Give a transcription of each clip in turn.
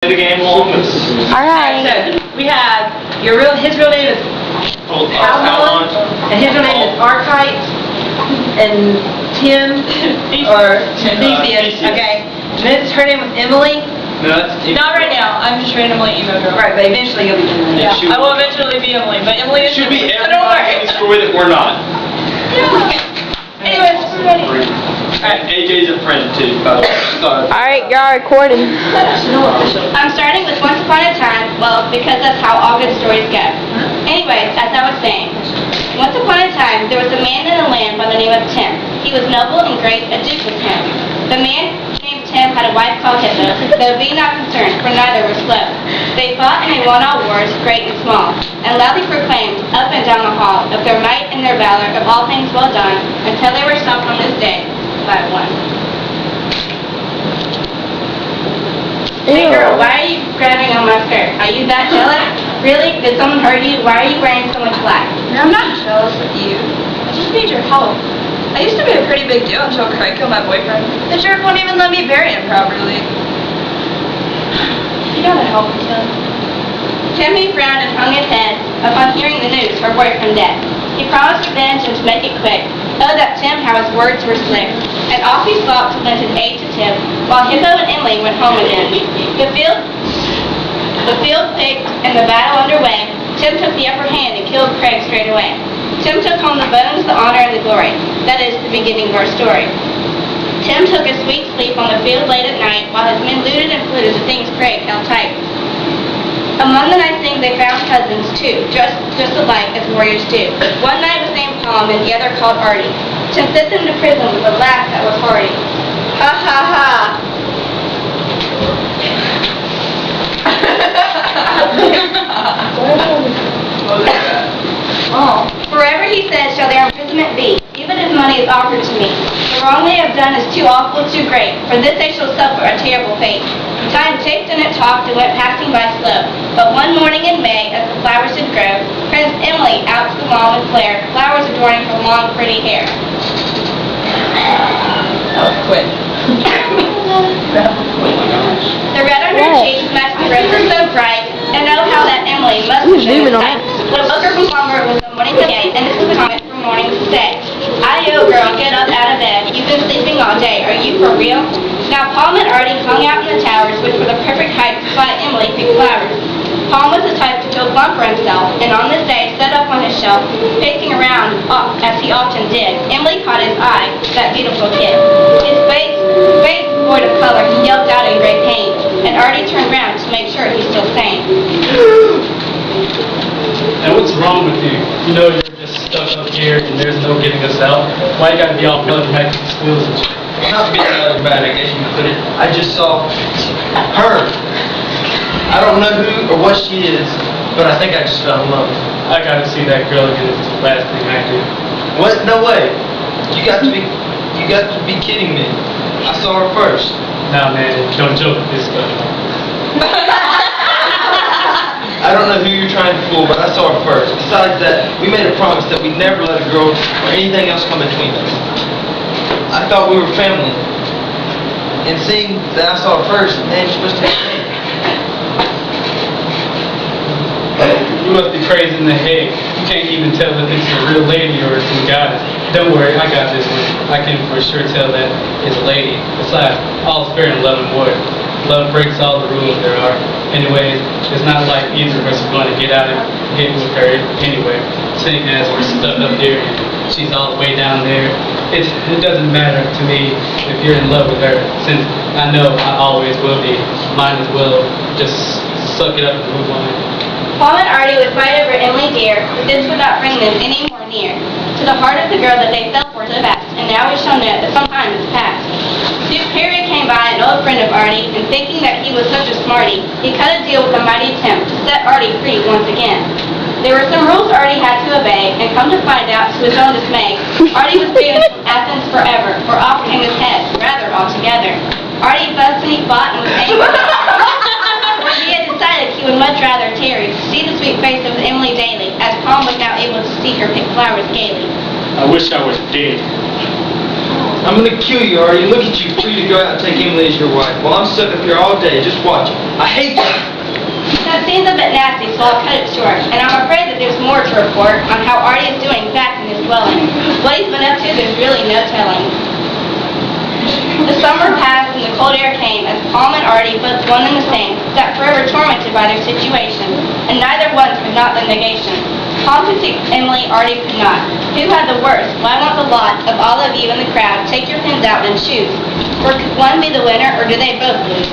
The game along with. Alright. So, we have his real name is Almond, and his real name is Archite, and Tim, or Theseus, okay. And then her name was Emily. No, that's Not right now. I'm just randomly emo girl. Right, but eventually you'll be Emily. Yeah, I will eventually be Emily, but Emily is. should be So don't everybody in worry. the story that we're not. Anyways, we're ready. And AJ's a friend too, by the way. Alright, y'all recording. I'm starting with Once Upon a Time, well, because that's how all good stories go. Anyways, as I was saying, once upon a time, there was a man in the land by the name of Tim. He was noble and great, a duke was him. The man named Tim had a wife called Hitler, though be not concerned, for neither were slow. They fought and they won all wars, great and small, and loudly proclaimed, up and down the hall, of their might and their valor, of all things well done, until they were stopped on this day by one. Hey girl, why are you grabbing on my skirt? Are you that jealous? Really? Did someone hurt you? Why are you wearing so much black? I'm not jealous of you. I just need your help. I used to be a pretty big deal until Craig killed my boyfriend. The jerk won't even let me bury him properly. You gotta help me, Tim. Timmy frowned and hung his head upon hearing the news, her boyfriend dead. He promised revenge and to make it quick. Oh, that Tim, how his words were slick. And off he slopped to lend his aid to Tim, while Hippo and Emily went home again. The field picked and the battle underway. Tim took the upper hand and killed Craig straight away. Tim took home the bones, the honor, and the glory. That is the beginning of our story. Tim took a sweet sleep on the field late at night, while his men looted and fluted the things Craig held tight. Among the nice things they found cousins, too, just alike as warriors do. One knight was named Palm and the other called Artie. Tim sent them to prison with a laugh that was hearty. Ha ha ha! Forever, he says, shall their imprisonment be, even if money is offered to me. The wrong they have done is too awful, too great. For this they shall suffer a terrible fate. Time ticked and it talked and went passing by slow. But one morning in May, as the flowers did grow, Prince Emily out to the lawn with Claire, flowers adorning her long, pretty hair. That was quick. The red on her cheeks matched the roses so bright, and oh how that Emily must have been a sight. When Booker from slumber was the morning gay, and this was a comment from morning to stay. Aye-yo, girl, get up out of bed. You've been sleeping all day. Are you for real? Now, Palm had already hung out in the towers, which were the perfect height to fly Emily pick flowers. Palm was the type to feel fun for himself, and on this day, set up on his shelf, pacing around, as he often did, Emily caught his eye, that beautiful kid. His face void of color, he yelped out in great pain, and Artie turned round to make sure he's still sane. Now what's wrong with you? You know you're just stuck up here and there's no getting us out. Why you gotta be all melodramatic and schools and shit? Not being melodramatic, as you put it. I just saw her. I don't know who or what she is, but I think I just fell in love. I gotta see that girl again. It's the last thing I do. What? No way. You got to be kidding me. I saw her first. Nah man, don't joke with this stuff. I don't know who you're trying to fool, but I saw her first. Besides that, we made a promise that we'd never let a girl or anything else come between us. I thought we were family. And seeing that I saw her first, man, you're supposed to be me. You must be crazy in the head. You can't even tell if it's a real lady or some goddess. Don't worry, I got this one. I can for sure tell that it's a lady. Besides, all's fair in love and war. Love breaks all the rules there are. Anyways, it's not like either of us are going to get with her anyway. Seeing as we're stuck up here and she's all the way down there. It doesn't matter to me if you're in love with her, since I know I always will be. Might as well just suck it up and move on. Paul and Artie would fight over Emily dear, but this would not bring them any more near to the heart of the girl that they fell for so fast, and now we shall know that some time has passed. Duke Perry came by, an old friend of Artie, and thinking that he was such a smarty, he cut a deal with a mighty Tim to set Artie free once again. There were some rules Artie had to obey, and come to find out, to his own dismay, Artie was banished from Athens forever, for offering him his head, rather altogether. Artie fussed and he fought and was angry. For he had decided he would much rather tarry to see the sweet face of Emily daily, as Palm was now able to see her pick flowers gaily. I wish I was dead. I'm gonna kill you, Artie. Look at you, free to go out and take Emily as your wife. Well, I'm stuck up here all day, just watching. I hate you. That seems a bit nasty, so I'll cut it short. And I'm afraid that there's more to report on how Artie is doing back in his dwelling. What he's been up to, there's really no telling. The summer passed and the cold air came as Palm and Artie, both one and the same, sat forever tormented by their situation, and neither one could not the negation. Palm could see Emily, Artie could not. Who had the worst? Why won't the lot of all of you in the crowd take your pins out and choose? Or could one be the winner, or do they both lose?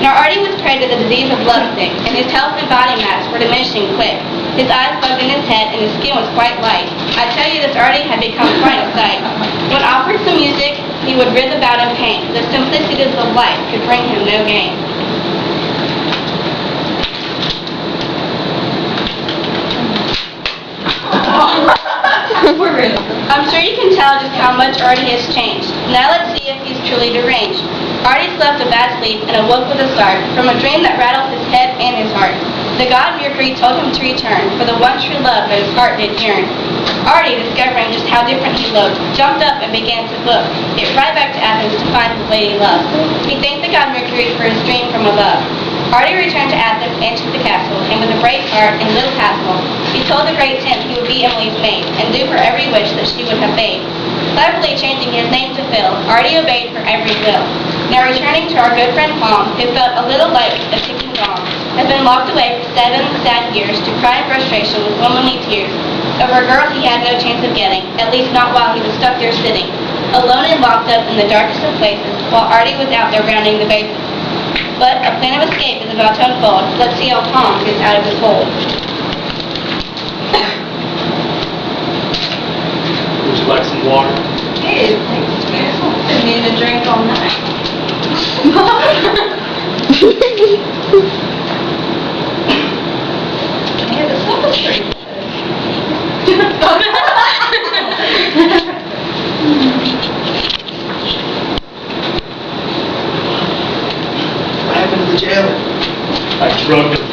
Now Artie was prey to the disease of lovesick, and his health and body mass were diminishing quick. His eyes bugged in his head, and his skin was quite light. I tell you, this Artie had become quite a sight. When offered some music, he would writhe about in pain. The simplicities of life could bring him no gain. I'm sure you can tell just how much Artie has changed. Now let's see if he's truly deranged. Artie slept a bad sleep and awoke with a start from a dream that rattled his head and his heart. The god Mercury told him to return for the one true love that his heart did yearn. Artie, discovering just how different he looked, jumped up and began to book it right back to Athens to find his lady love. He thanked the god Mercury for his dream from above. Artie returned to Athens and to the castle, and with a brave heart and little hassle, he told the great Tim he would be Emily's maid, and do her every wish that she would have bade. Cleverly changing his name to Phil, Artie obeyed her every will. Now returning to our good friend Palm, who felt a little like a ticking bomb, had been locked away for 7 sad years to cry in frustration with womanly tears over a girl he had no chance of getting, at least not while he was stuck there sitting, alone and locked up in the darkest of places, while Artie was out there rounding the bases. But a plan of escape is about to unfold. Let's see how Palm gets out of his hole. Would you like some water? Hey, I need a drink all night. Yeah, this one was pretty What happened to the jailer? I drugged him.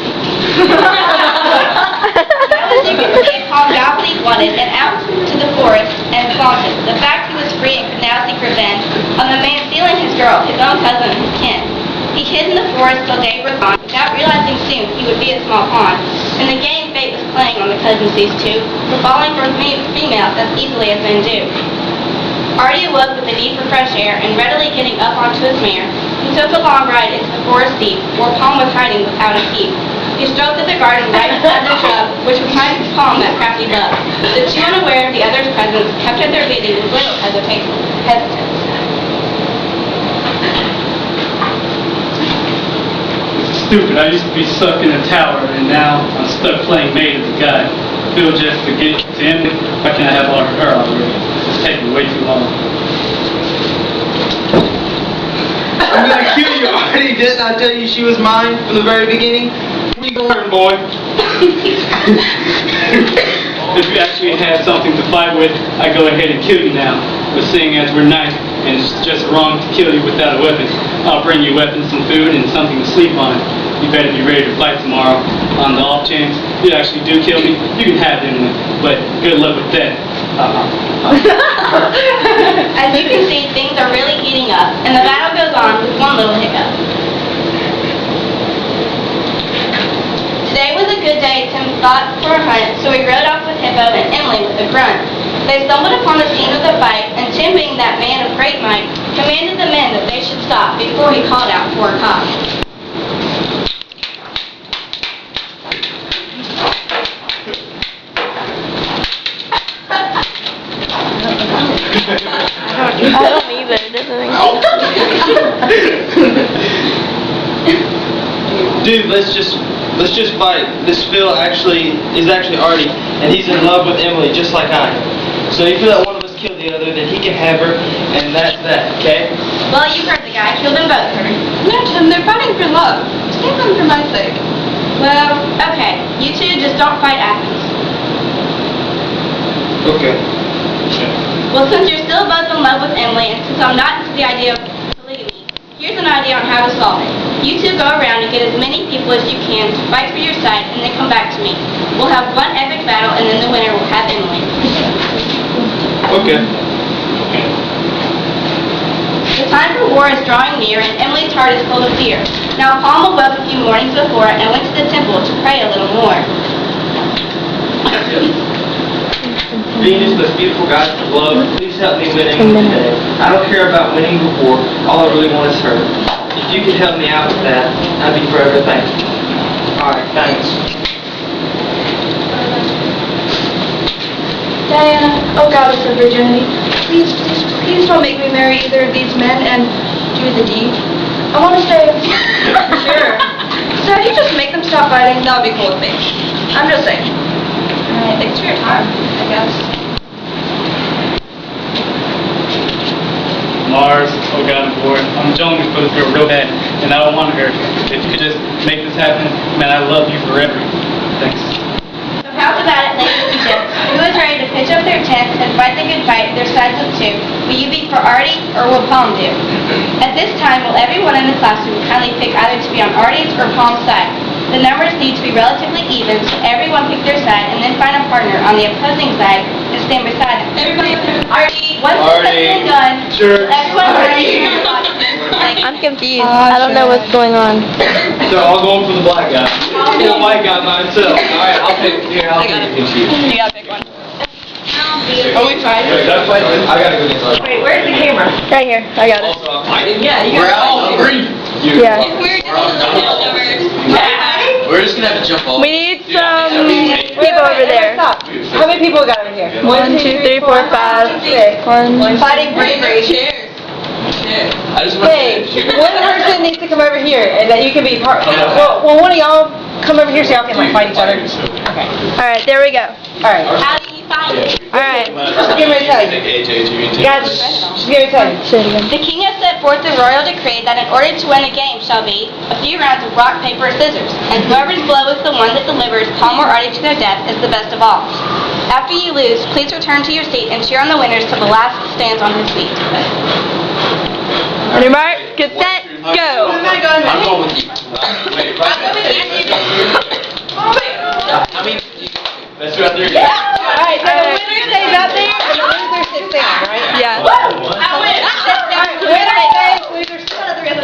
That was you could say Palm got what he wanted and out to the forest and flaunted. The fact he was free and could now seek revenge on the man stealing his girl, his own cousin and his kin. He hid in the forest till day was gone, without realizing soon he would be a small pawn. And the game fate was playing on the cousins these two, for falling for females as easily as men do. Artie awoke with a need for fresh air, and readily getting up onto his mare, he took a long ride into the forest deep, where Palm was hiding without a peep. He strode through the garden right beside the shrub, which was hiding Palm that crafty love. The two, unaware of the other's presence, kept at their bidding with little hesitance. Stupid. I used to be stuck in a tower, and now I'm stuck playing maid of the guy. Phil just to get to him. Why can't I have all of her already? It's taking way too long. I'm gonna kill you, Artie. Didn't I tell you she was mine from the very beginning? Where you going, boy? If you actually had something to fight with, I'd go ahead and kill you now. But seeing as we're nice, and it's just wrong to kill you without a weapon, I'll bring you weapons, some food, and something to sleep on. You better be ready to fight tomorrow. On the off chance you actually do kill me, you can have them, but good luck with that. As you can see, things are really heating up, and the battle goes on with one little hiccup. Today was a good day, Tim thought, for a hunt, so he rode off with Hippo and Emily with a grunt. They stumbled upon the scene of the fight, and Tim, being that man of great might, commanded the men that they should stop before he called out for a cop. I don't either. It doesn't Dude, let's just fight. This Phil is actually Artie, and he's in love with Emily just like I am. So if you let one of us kill the other, then he can have her, and that's that, okay? Well, you heard the guy. Kill them both, Kurt. No, Tim, they're fighting for love. Save them for my sake. Well, okay. You two just don't fight Athens. Okay. Well, since you're still both in love with Emily, and since I'm not into the idea of polygamy, here's an idea on how to solve it. You two go around and get as many people as you can to fight for your side, and then come back to me. We'll have one epic battle, and then the winner will have Emily. Okay. The time for war is drawing near, and Emily's heart is full of fear. Now Palm awoke a few mornings before and went to the temple to pray a little more. Venus, most beautiful goddess of love, please help me win England today. I don't care about winning before. All I really want is her. If you could help me out with that, I'd be forever thankful. Alright, thanks. Diana, oh goddess of virginity, please don't make me marry either of these men and do the deed. I want to stay. Sure. So if you just make them stop fighting, that would be cool with me. I'm just saying. Alright, thanks for your time, I guess. Mars, oh God, I'm bored. I'm jonesing for this girl real bad, and I don't want her. If you could just make this happen, man, I love you forever. Thanks. So how's about it, ladies and gents? Who is ready to pitch up their tents and fight the good fight, their sides of two? Will you be for Artie, or will Palm do? At this time, will everyone in the classroom kindly pick either to be on Artie's or Palm's side? The numbers need to be relatively even, so everyone pick their side and then find a partner on the opposing side and stand beside them. Everybody, Artie. Once this has been done, Sure. everyone I'm confused. I don't know what's going on. So I'll go for the black guy. The white guy by himself. Alright, I'll pick here. I'll pick you. You gotta pick one. Are we fine? I gotta go get lunch. Wait, where's the camera? Right here. I got it. Also, I'm fighting. Yeah, you We're got out. Agree. Yeah. We're just a little numbers. We're just gonna have to jump off. We need some people over there. Stop. How many people got over here? 1, 2, 3, 4, 5, 6. 1. Fighting bravery. I just want Hey, to one person needs to come over here, and that you can be part. Well, one of y'all come over here so y'all can like fight each other. Okay. All right, there we go. All right. How do you find it? All right. Just get ready to tell you. Guys, just get ready to tell you. Say it again. The king has set forth the royal decree that in order to win a game shall be a few rounds of rock, paper, or scissors, and whoever's blow is the one that delivers Palm or Artie to their death is the best of all. After you lose, please return to your seat and cheer on the winners till the last stands on his feet. On your mark, get set, go. I'm going with you. Wait, I mean, let's go out there. All right. So the winner stays out there, and the loser sits down, right? Yeah. All right. Winner stays, loser sits down.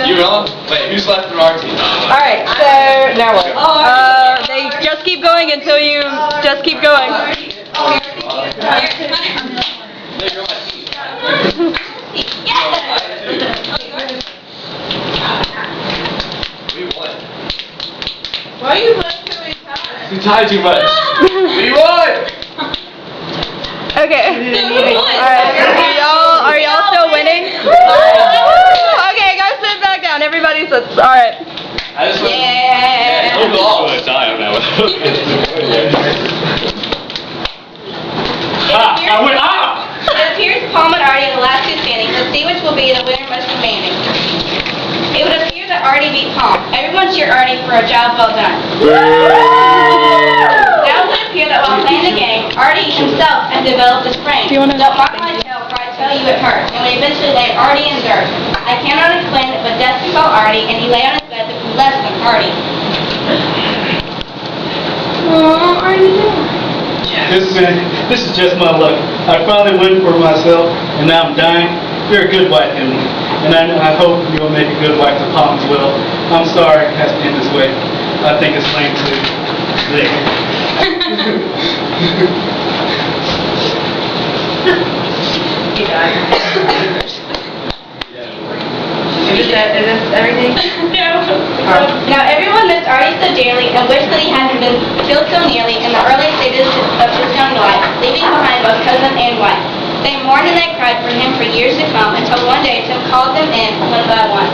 You rolling? Wait, who's left in our team? All right. So now what? They just keep going until you just keep going. We won. Why are you letting so many times? You tied too much. We won! Okay. Alright. Are y'all still winning? Okay, guys, sit back down. Everybody sits. Alright. I just want Yeah. to go It appears Palm and Artie are the last two standing. Let's see which will be the winner most demanding. It would appear that Artie beat Palm. Everyone cheer Artie for a job well done. Now it would appear that while playing the game, Artie himself has developed a sprain. Don't mark my tail, for I tell you it hurts, and would eventually lay Artie in dirt. I cannot explain it, but death befell Artie, and he lay on his bed with less than Artie. Oh, Artie. This is just my luck. I finally went for myself, and now I'm dying. You're a good wife, Emily, and I hope you'll make a good wife to Palm as well. I'm sorry it has to end this way. I think it's lame too. Is this everything? Now everyone missed Artie so dearly and wished that he hadn't been killed so nearly in the early stages of his young life, leaving behind both cousin and wife. They mourned and they cried for him for years to come until one day Tim called them in one by one.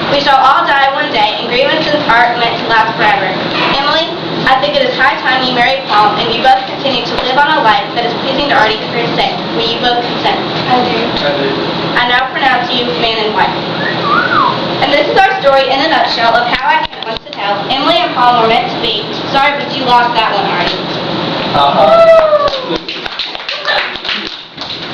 We shall all die one day, and grievances aren't meant to last forever. Emily, I think it is high time you marry Palm, and you both continue to live on a life that is pleasing to Artie for his sake. Will you both consent? I do. I now pronounce you man and wife. And this is our story in a nutshell of how I came once to tell. Emily and Palm were meant to be. Sorry, but you lost that one, Artie.